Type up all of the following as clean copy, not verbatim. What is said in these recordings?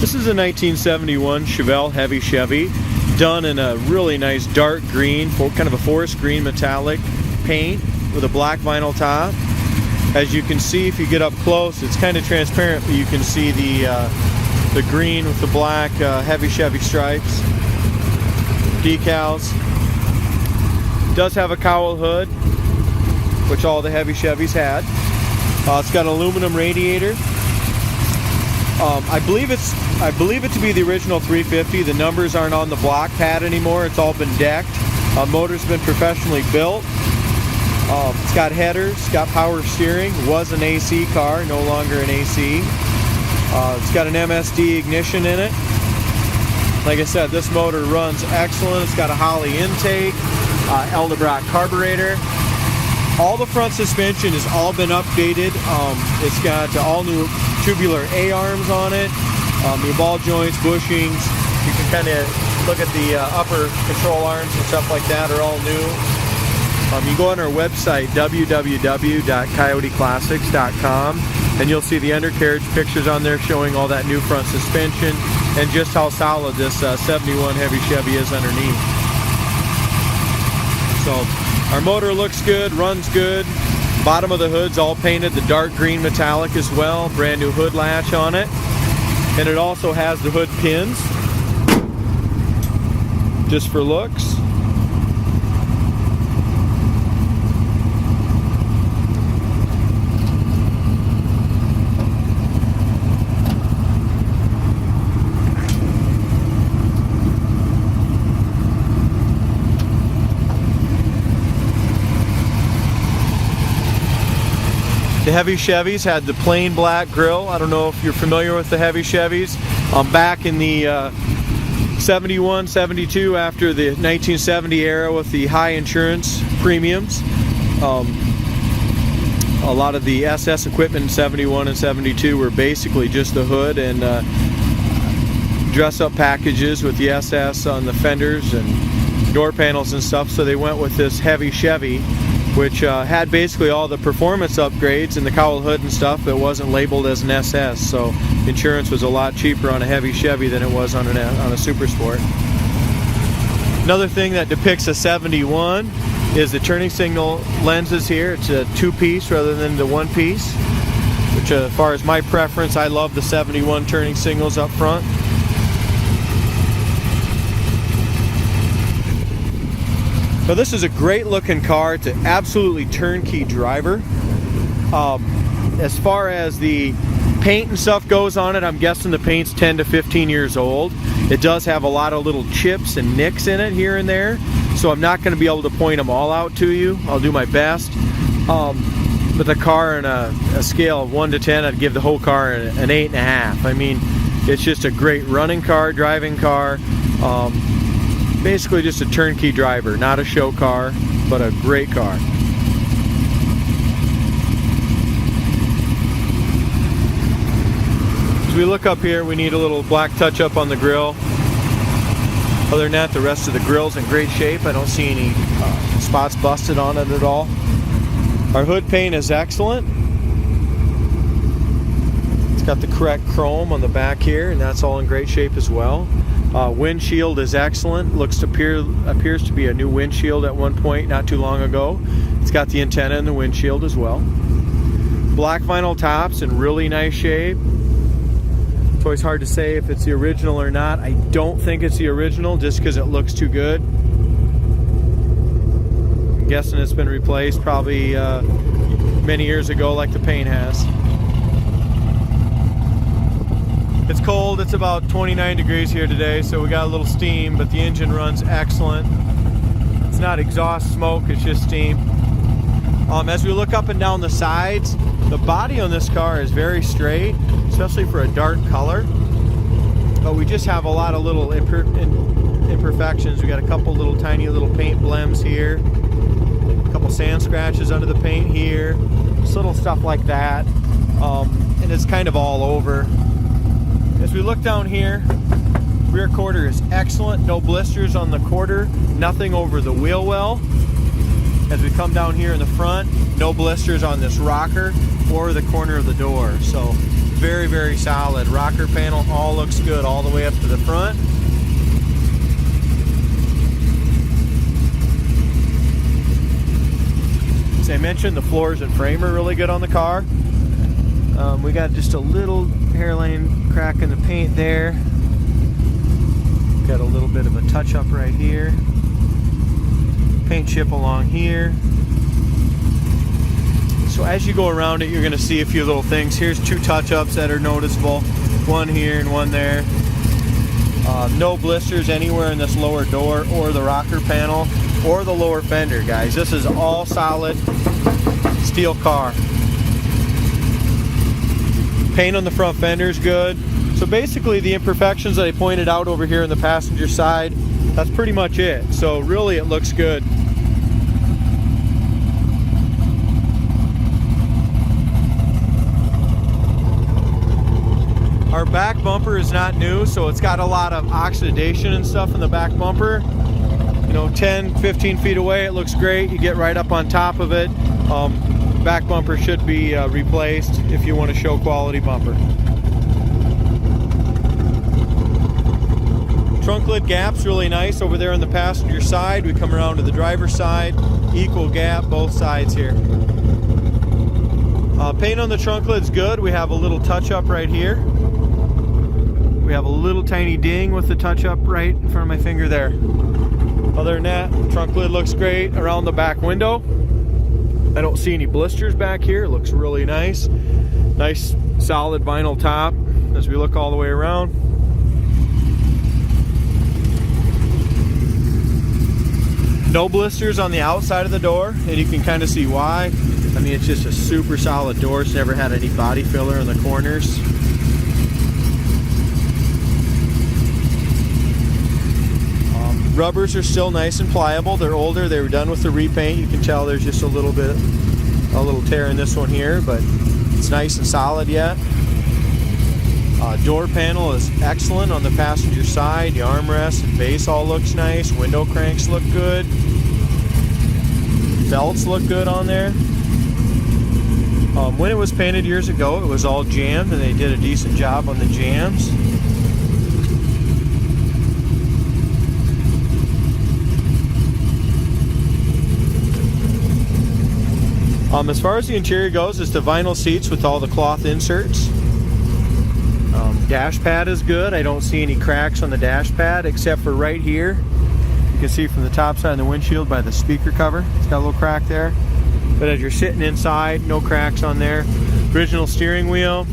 This is a 1971 Chevelle Heavy Chevy, done in a really nice dark green, kind of a forest green metallic paint with a black vinyl top. As you can see, if you get up close, it's kind of transparent, but you can see the green with the black Heavy Chevy stripes, decals. It does have a cowl hood, which all the Heavy Chevys had. It's got an aluminum radiator. I believe it to be the original 350. The numbers aren't on the block pad anymore. It's all been decked. Motor's been professionally built. It's got headers, got power steering. Was an AC car, no longer an AC. It's got an MSD ignition in it. Like I said, this motor runs excellent. It's got a Holley intake, Eldebrock carburetor. All the front suspension has all been updated. It's got all new tubular A-arms on it. Your ball joints, bushings. You can kind of look at the upper control arms and stuff like that are all new. You go on our website, www.coyoteclassics.com, and you'll see the undercarriage pictures on there showing all that new front suspension and just how solid this 71 Heavy Chevy is underneath. So our motor looks good, runs good. Bottom of the hood's all painted the dark green metallic as well. Brand new hood latch on it. And it also has the hood pins, just for looks. The Heavy Chevys had the plain black grille. I don't know if you're familiar with the Heavy Chevys. Back in the 71, 72, after the 1970 era with the high insurance premiums, a lot of the SS equipment in 71 and 72 were basically just the hood and dress-up packages with the SS on the fenders and door panels and stuff. So they went with this Heavy Chevy, which had basically all the performance upgrades and the cowl hood and stuff, but wasn't labeled as an SS. So insurance was a lot cheaper on a Heavy Chevy than it was on a Super Sport. Another thing that depicts a 71 is the turning signal lenses here. It's a two-piece rather than the one-piece, which as far as my preference, I love the 71 turning signals up front. So this is a great looking car. It's an absolutely turnkey driver. As far as the paint and stuff goes on it, I'm guessing the paint's 10 to 15 years old. It does have a lot of little chips and nicks in it here and there, so I'm not going to be able to point them all out to you. I'll do my best. But the car on a scale of 1 to 10, I'd give the whole car an 8.5. I mean, it's just a great running car, driving car. Basically just a turnkey driver, not a show car, but a great car. As we look up here, we need a little black touch-up on the grille. Other than that, the rest of the grille's in great shape. I don't see any spots busted on it at all. Our hood paint is excellent. It's got the correct chrome on the back here, and that's all in great shape as well. Windshield is excellent. Appears to be a new windshield at one point not too long ago. It's got the antenna in the windshield as well. Black vinyl tops in really nice shape. It's always hard to say if it's the original or not. I don't think it's the original just because it looks too good. I'm guessing it's been replaced probably many years ago like the paint has. It's cold. It's about 29 degrees here today, so we got a little steam, but the engine runs excellent. It's not exhaust smoke, it's just steam. As we look up and down the sides, the body on this car is very straight, especially for a dark color. But we just have a lot of little imperfections. We got a couple little tiny little paint blems here, a couple sand scratches under the paint here, just little stuff like that. And it's kind of all over. As we look down here, rear quarter is excellent. No blisters on the quarter, nothing over the wheel well. As we come down here in the front, no blisters on this rocker or the corner of the door. So very, very solid. Rocker panel all looks good all the way up to the front. As I mentioned, the floors and frame are really good on the car. We got just a little hairline crack in the paint there. Got a little bit of a touch-up right here. Paint chip along here. So as you go around it, you're going to see a few little things. Here's two touch-ups that are noticeable. One here and one there. No blisters anywhere in this lower door or the rocker panel or the lower fender, guys. This is all solid steel car. Paint on the front fender is good. So basically the imperfections that I pointed out over here on the passenger side, that's pretty much it. So really it looks good. Our back bumper is not new, so it's got a lot of oxidation and stuff in the back bumper. You know, 10, 15 feet away, it looks great. You get right up on top of it. Back bumper should be replaced if you want a show quality bumper. Trunk lid gap's really nice over there on the passenger side. We come around to the driver's side, equal gap both sides here. Paint on the trunk lid's good. We have a little touch-up right here. We have a little tiny ding with the touch-up right in front of my finger there. Other than that, trunk lid looks great. Around the back window, I don't see any blisters back here. It looks really nice. Nice solid vinyl top as we look all the way around. No blisters on the outside of the door, and you can kind of see why. I mean, it's just a super solid door. It's never had any body filler in the corners. Rubbers are still nice and pliable. They're older. They were done with the repaint. You can tell there's just a little tear in this one here, but it's nice and solid yet. Door panel is excellent on the passenger side. The armrest and base all looks nice. Window cranks look good. Belts look good on there. When it was painted years ago, it was all jammed, and they did a decent job on the jams. As far as the interior goes, it's the vinyl seats with all the cloth inserts. Dash pad is good. I don't see any cracks on the dash pad except for right here. You can see from the top side of the windshield by the speaker cover. It's got a little crack there. But as you're sitting inside, no cracks on there. Original steering wheel.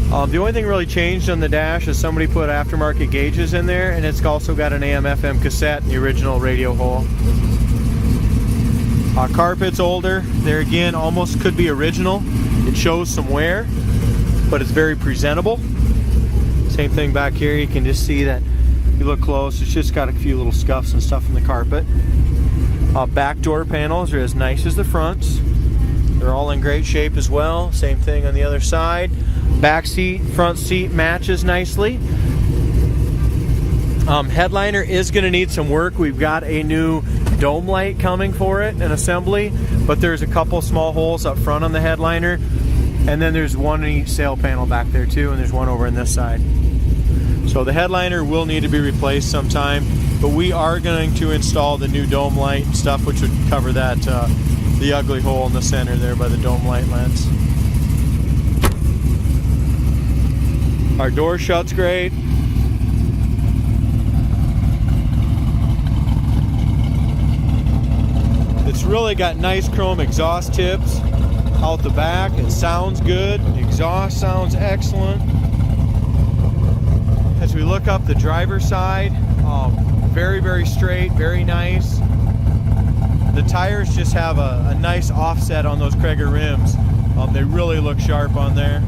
The only thing really changed on the dash is somebody put aftermarket gauges in there, and it's also got an AM/FM cassette in the original radio hole. Carpet's older. There again, almost could be original. It shows some wear, but it's very presentable. Same thing back here. You can just see that if you look close, it's just got a few little scuffs and stuff in the carpet. Back door panels are as nice as the fronts. They're all in great shape as well. Same thing on the other side. Back seat, front seat matches nicely. Headliner is going to need some work. We've got a new dome light coming for it, an assembly, but there's a couple small holes up front on the headliner, and then there's one in each sail panel back there too, and there's one over on this side. So the headliner will need to be replaced sometime, but we are going to install the new dome light and stuff, which would cover that the ugly hole in the center there by the dome light lens. Our door shuts great. It's really got nice chrome exhaust tips out the back. It sounds good. The exhaust sounds excellent. As we look up the driver's side, very, very straight, very nice. The tires just have a nice offset on those Krager rims. They really look sharp on there.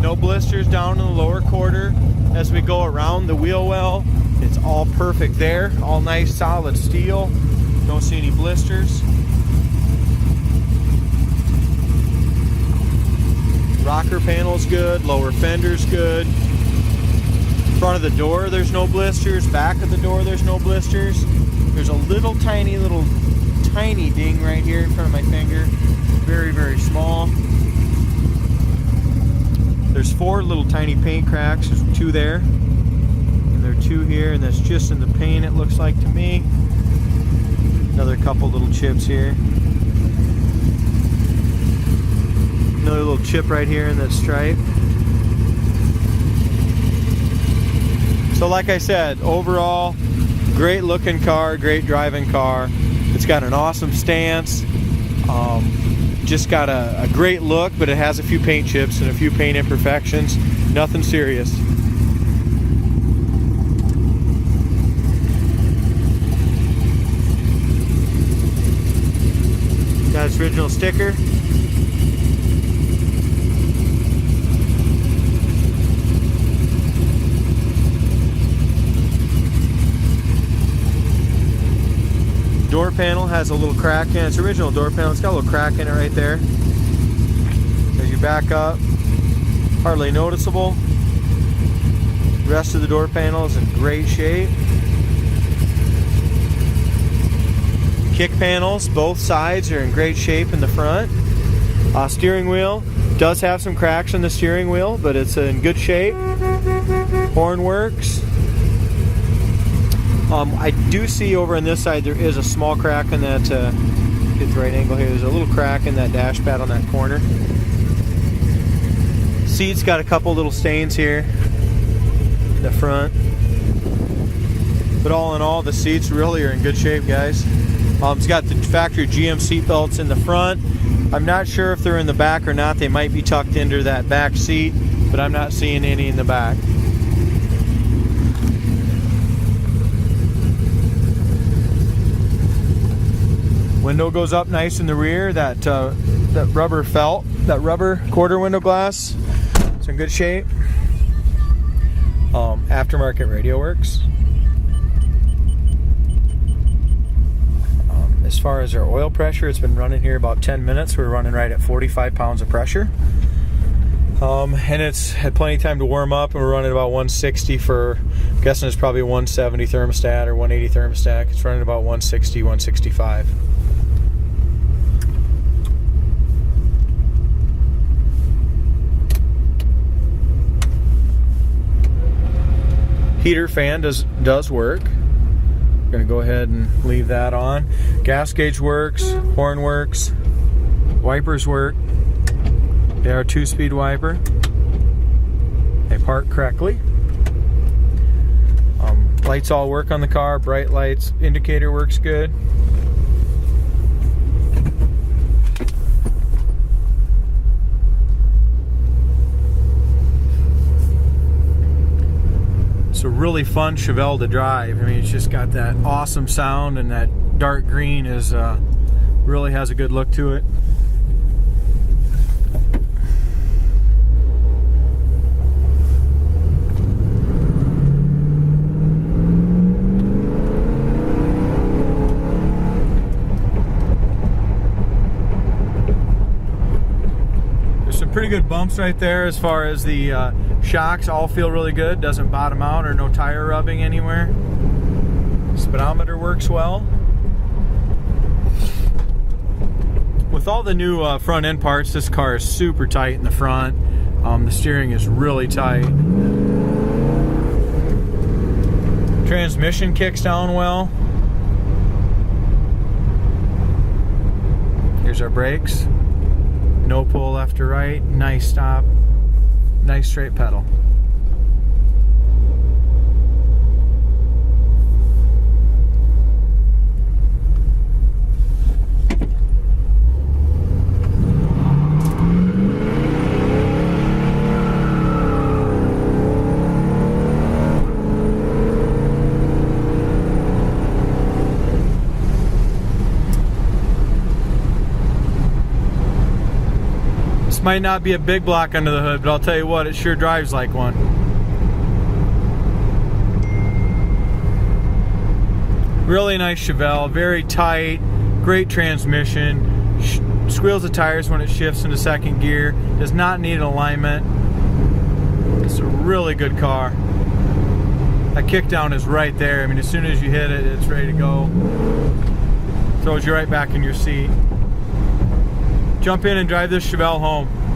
No blisters down in the lower quarter. As we go around the wheel well, it's all perfect there. All nice solid steel. Don't see any blisters. Rocker panel's good. Lower fender's good. Front of the door, there's no blisters. Back of the door, there's no blisters. There's a little tiny ding right here in front of my finger. very, very small. There's 4 little tiny paint cracks. There's 2 there, and there are 2 here, and that's just in the paint, it looks like to me. Another couple little chips here. Another little chip right here in that stripe. So like I said, overall, great looking car, great driving car. It's got an awesome stance. Just got a great look, but it has a few paint chips and a few paint imperfections. Nothing serious. Got its original sticker. Door panel has a little crack in it. It's original door panel. It's got a little crack in it right there. As you back up, hardly noticeable. The rest of the door panel is in great shape. Kick panels, both sides are in great shape in the front. Steering wheel does have some cracks in the steering wheel, but it's in good shape. Horn works. I do see over on this side there is a small crack in that, get the right angle here, there's a little crack in that dash pad on that corner. Seat's got a couple little stains here in the front. But all in all, the seats really are in good shape, guys. It's got the factory GM seat belts in the front. I'm not sure if they're in the back or not. They might be tucked into that back seat, but I'm not seeing any in the back. Window goes up nice in the rear. That rubber felt, that rubber quarter window glass, it's in good shape. Aftermarket radio works. As far as our oil pressure, it's been running here about 10 minutes. We're running right at 45 pounds of pressure. And it's had plenty of time to warm up, and we're running about 160 for, I'm guessing it's probably a 170 thermostat or 180 thermostat. It's running about 160, 165. Heater fan does work. I'm going to go ahead and leave that on. Gas gauge works, horn works, wipers work. They are a 2-speed wiper. They park correctly. Lights all work on the car, bright lights, indicator works good. It's a really fun Chevelle to drive. I mean, it's just got that awesome sound, and that dark green is really has a good look to it. Pretty good bumps right there. As far as the shocks, all feel really good, doesn't bottom out or no tire rubbing anywhere. Speedometer works well. With all the new front end parts, this car is super tight in the front. The steering is really tight. Transmission kicks down well. Here's our brakes. No pull left or right, nice stop, nice straight pedal. Might not be a big block under the hood, but I'll tell you what, it sure drives like one. Really nice Chevelle, very tight, great transmission, squeals the tires when it shifts into second gear, does not need an alignment. It's a really good car. That kickdown is right there. I mean, as soon as you hit it, it's ready to go. Throws you right back in your seat. jump in and drive this Chevelle home.